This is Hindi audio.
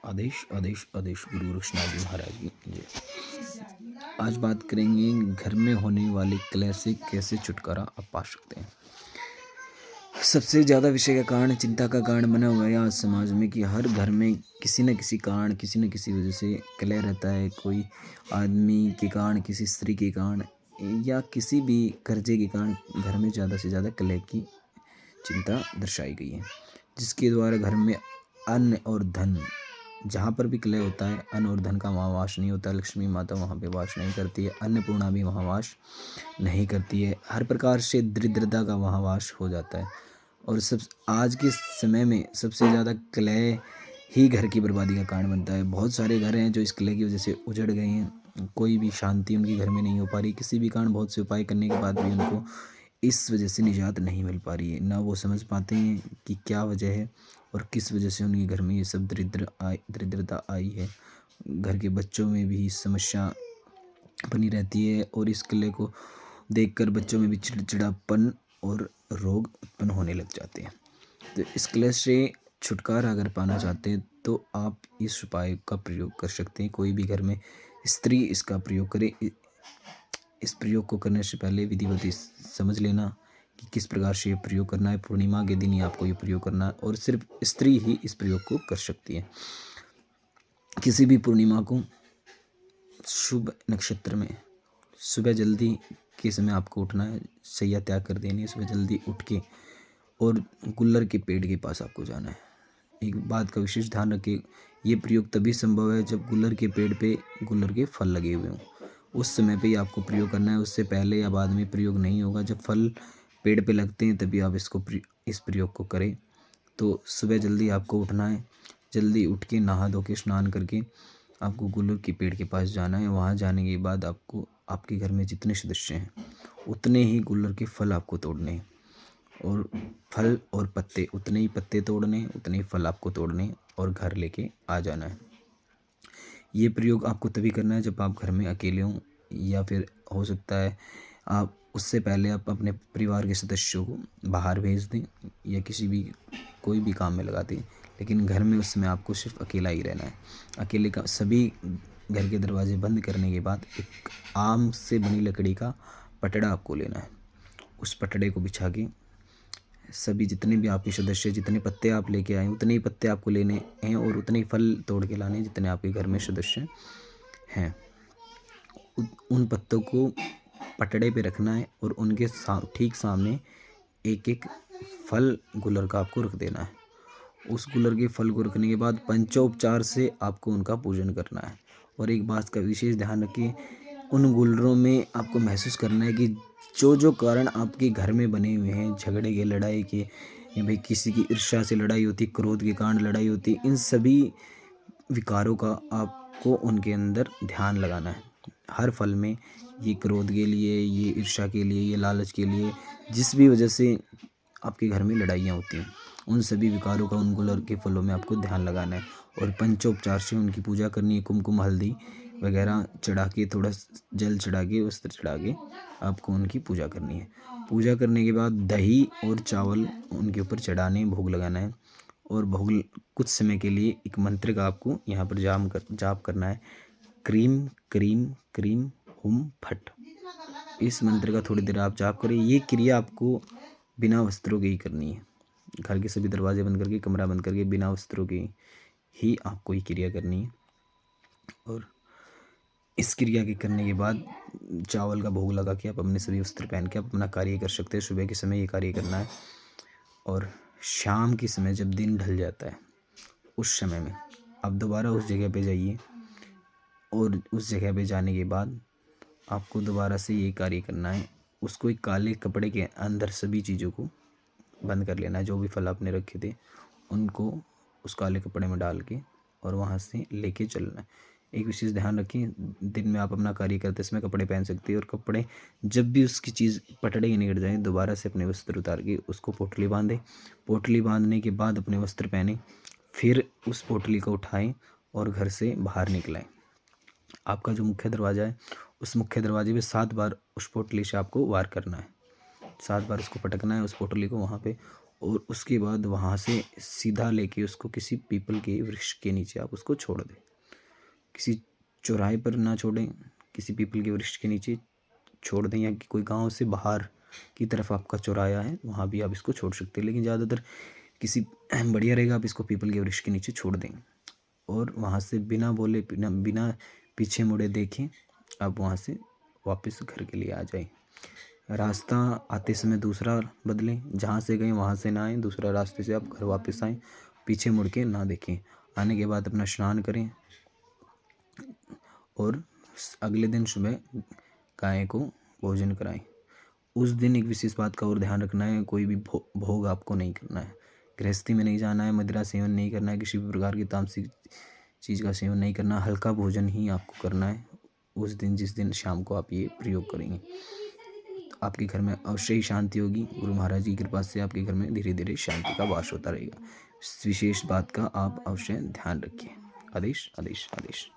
आदेश आदेश आदेश गुरु कृष्णा जी महाराज की जय। आज बात करेंगे घर में होने वाली कलह से कैसे छुटकारा आप पा सकते हैं। सबसे ज़्यादा विषय का कारण, चिंता का कारण बना हुआ है आज समाज में कि हर घर में किसी न किसी कारण, किसी न किसी वजह से कलह रहता है। कोई आदमी के कारण, किसी स्त्री के कारण या किसी भी कर्जे के कारण घर में ज़्यादा से ज़्यादा कलह की चिंता दर्शाई गई है, जिसके द्वारा घर में अन्न और धन, जहाँ पर भी कलह होता है अन्न और धन का वहाँ वास नहीं होता। लक्ष्मी माता वहाँ पे वास नहीं करती है, अन्नपूर्णा भी वहाँ वास नहीं करती है। हर प्रकार से दरिद्रता का वहाँ वास हो जाता है। और सब आज के समय में सबसे ज़्यादा कलह ही घर की बर्बादी का कारण बनता है। बहुत सारे घर हैं जो इस कलह की वजह से उजड़ गए हैं। कोई भी शांति उनके घर में नहीं हो पा रही, किसी भी कारण बहुत से उपाय करने के बाद भी उनको इस वजह से निजात नहीं मिल पा रही है। ना वो समझ पाते हैं कि क्या वजह है और किस वजह से उनके घर में ये सब दरिद्रता आई है। घर के बच्चों में भी समस्या बनी रहती है और इस किले को देखकर बच्चों में भी चिड़चिड़ापन और रोग उत्पन्न होने लग जाते हैं। तो इस क्लेश से छुटकारा अगर पाना चाहते हैं तो आप इस उपाय का प्रयोग कर सकते हैं। कोई भी घर में स्त्री इसका प्रयोग करे। इस प्रयोग को करने से पहले विधिवत समझ लेना कि किस प्रकार से ये प्रयोग करना है। पूर्णिमा के दिन ही आपको ये प्रयोग करना है और सिर्फ स्त्री ही इस प्रयोग को कर सकती है। किसी भी पूर्णिमा को शुभ नक्षत्र में सुबह जल्दी के समय आपको उठना है, सैया त्याग कर देनी है, सुबह जल्दी उठ के और गुल्लर के पेड़ के पास आपको जाना है। एक बात का विशेष ध्यान रखिए, ये प्रयोग तभी संभव है जब गुल्लर के पेड़ पे गुल्लर के फल लगे हुए हों। उस समय पे ही आपको प्रयोग करना है, उससे पहले या बाद में प्रयोग नहीं होगा। जब फल पेड़ पे लगते हैं तभी आप इस प्रयोग को करें। तो सुबह जल्दी आपको उठना है, जल्दी उठ के नहा धो के स्नान करके आपको गुल्लर के पेड़ के पास जाना है। वहाँ जाने के बाद आपको आपके घर में जितने सदस्य हैं उतने ही गुल्लर के फल आपको तोड़ने हैं और फल और पत्ते, उतने ही पत्ते तोड़ने, उतने ही फल आपको तोड़ने और घर लेके आ जाना है। ये प्रयोग आपको तभी करना है जब आप घर में अकेले हों, या फिर हो सकता है आप उससे पहले आप अपने परिवार के सदस्यों को बाहर भेज दें या किसी भी कोई भी काम में लगा दें। लेकिन घर में उस समय आपको सिर्फ अकेला ही रहना है। अकेले का सभी घर के दरवाजे बंद करने के बाद एक आम से बनी लकड़ी का पटड़ा आपको लेना है। उस पटड़े को बिछा के सभी जितने भी आपके सदस्य, जितने पत्ते आप लेके आए उतने ही पत्ते आपको लेने हैं और उतने ही फल तोड़ के लाने हैं जितने आपके घर में सदस्य हैं। उन पत्तों को पटड़े पे रखना है और उनके ठीक सामने एक एक फल गुलर का आपको रख देना है। उस गुलर के फल को रखने के बाद पंचोपचार से आपको उनका पूजन करना है। और एक बात का विशेष ध्यान रखिए, उन गुलरों में आपको महसूस करना है कि जो कारण आपके घर में बने हुए हैं, झगड़े के, लड़ाई के, या भाई किसी की ईर्ष्या से लड़ाई होती, क्रोध के कारण लड़ाई होती, इन सभी विकारों का आपको उनके अंदर ध्यान लगाना है। हर फल में ये क्रोध के लिए, ये ईर्ष्या के लिए, ये लालच के लिए, जिस भी वजह से आपके घर में लड़ाइयाँ होती हैं, उन सभी विकारों का उन गुलर के फलों में आपको ध्यान लगाना है और पंचोपचार से उनकी पूजा करनी है। कुमकुम हल्दी वगैरह चढ़ा के, थोड़ा जल चढ़ा के, वस्त्र चढ़ा के आपको उनकी पूजा करनी है। पूजा करने के बाद दही और चावल उनके ऊपर चढ़ाने, भोग लगाना है और भोग कुछ समय के लिए एक मंत्र का आपको यहाँ पर जाप करना है। क्रीम क्रीम क्रीम हुम फट। इस मंत्र का थोड़ी देर आप जाप करें। ये क्रिया आपको बिना वस्त्रों के ही करनी है। घर के सभी दरवाजे बंद करके, कमरा बंद करके, बिना वस्त्रों के ही आपको ये क्रिया करनी है। और इस क्रिया के करने के बाद चावल का भोग लगा के आप अपने सभी वस्त्र पहन के आप अपना कार्य कर सकते हैं। सुबह के समय ये कार्य करना है और शाम के समय जब दिन ढल जाता है उस समय में आप दोबारा उस जगह पे जाइए और उस जगह पे जाने के बाद आपको दोबारा से ये कार्य करना है। उसको एक काले कपड़े के अंदर सभी चीज़ों को बंद कर लेना है। जो भी फल आपने रखे थे उनको उस काले कपड़े में डाल के और वहाँ से लेके चलना है। एक विशेष ध्यान रखें, दिन में आप अपना कार्य करते समय कपड़े पहन सकते हैं और कपड़े जब भी उसकी चीज़ पटड़े ही निकट जाए दोबारा से अपने वस्त्र उतार के उसको पोटली बांधें। पोटली बांधने के बाद अपने वस्त्र पहने, फिर उस पोटली को उठाएं और घर से बाहर निकलाएं। आपका जो मुख्य दरवाज़ा है उस मुख्य दरवाजे पे 7 बार उस पोटली से आपको वार करना है। 7 बार उसको पटकना है, उस पोटली को वहाँ पे, और उसके बाद वहाँ से सीधा लेके उसको किसी पीपल के वृक्ष के नीचे आप उसको छोड़ दें। किसी चौराहे पर ना छोड़ें, किसी पीपल के वृक्ष के नीचे छोड़ दें, या कि कोई गांव से बाहर की तरफ आपका चौराहा है वहाँ भी आप इसको छोड़ सकते हैं। लेकिन ज़्यादातर किसी बढ़िया रहेगा आप इसको पीपल के वृक्ष के नीचे छोड़ दें, और वहाँ से बिना बोले बिना पीछे मुड़े देखें आप वहाँ से वापस घर के लिए आ जाएं। रास्ता आते समय दूसरा बदलें, जहाँ से गए वहाँ से ना आएँ, दूसरा रास्ते से आप घर वापस आएँ, पीछे मुड़ के ना देखें। आने के बाद अपना स्नान करें और अगले दिन सुबह गाय को भोजन कराएं। उस दिन एक विशेष बात का और ध्यान रखना है, कोई भी भोग आपको नहीं करना है, गृहस्थी में नहीं जाना है, मदिरा सेवन नहीं करना है, किसी भी प्रकार की तामसिक चीज़ का सेवन नहीं करना, हल्का भोजन ही आपको करना है उस दिन, जिस दिन शाम को आप ये प्रयोग करेंगे। आपके घर में अवश्य ही शांति होगी। गुरु महाराज की कृपा से आपके घर में धीरे धीरे शांति का वास होता रहेगा। इस विशेष बात का आप अवश्य ध्यान रखिए। आदेश आदेश आदेश।